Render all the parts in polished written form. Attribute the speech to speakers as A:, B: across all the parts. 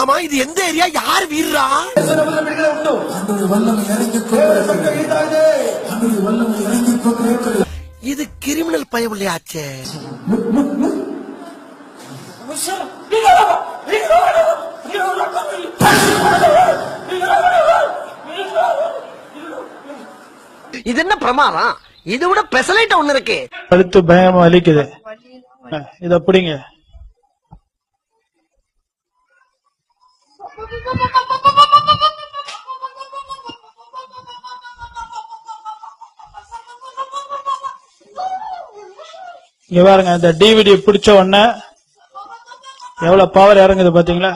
A: ஆமா இது எந்த ஏரியா யார் வீரா இது கிரிமினல் பயவில்லையாச்சே. இது என்ன பிரமாதம்? இதை விட பெசலைட் ஒண்ணு இருக்கு.
B: அடுத்து பயமா வலிக்குது. இத அப்படிங்க. இங்க பாருங்க, இந்த டிவிடி பிடிச்ச உடனே எவ்வளவு பவர் இறங்குது பாத்தீங்களா?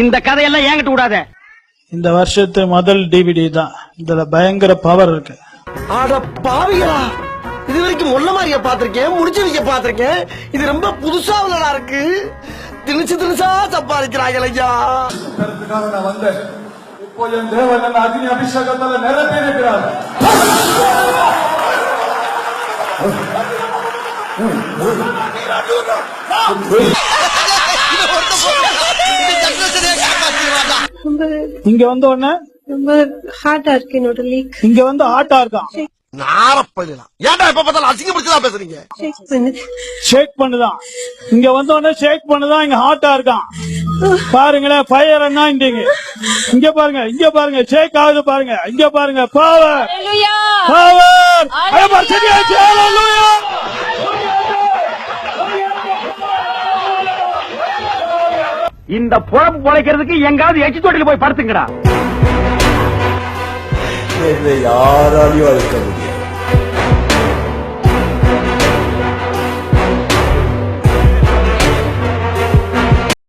C: இந்த கதையெல்லாம் ஏங்கிட்டு கூடாத.
B: இந்த வருஷத்து முதல் டிவிடி தான். இதுல பயங்கர பவர் இருக்கு.
A: ஆட பாவிகளா, இது வரைக்கும் முள்ள மாதிரிய பாத்திருக்கேன், முடிச்சு வைக்க பாத்திருக்கேன். இது ரொம்ப புதுசா உள்ளதா இருக்கு. திணிச்சா சம்பாதிக்கிறாங்க ஐயா.
D: நான் வந்தேன். இப்போ என் தேவன் என்ன அக்னி அபிஷேகத்தால நிறைவேறுகிறார்.
B: இங்க வந்த உடனே
E: ரொம்ப ஹார்ட்டா இருக்கு. என்னோட லீக்
B: இங்க வந்து ஹார்ட்டா இருக்கான்.
A: நாரப்பள்ளிலாம் ஏன்டா எப்ப பார்த்தாலும் அசிங்க பிடிச்சதா பேசுறீங்க?
B: ஷேக் பண்ணுதான். இங்க வந்த உடனே ஷேக் பண்ணுதான். இங்க ஹார்ட்டா இருக்கான். பாருங்களேன், ஃபயர் என்ன இங்க பாருங்க, இங்க பாருங்க, ஷேக் ஆகுது பாருங்க. இங்க பாருங்க, பவர் பவர்.
C: இந்த பொழப்பு பொழைக்கிறதுக்கு எங்காவது எச்சி தொட்டில போய் படுத்துங்கடா.
D: யாராலையும் அழுக்க முடியும்.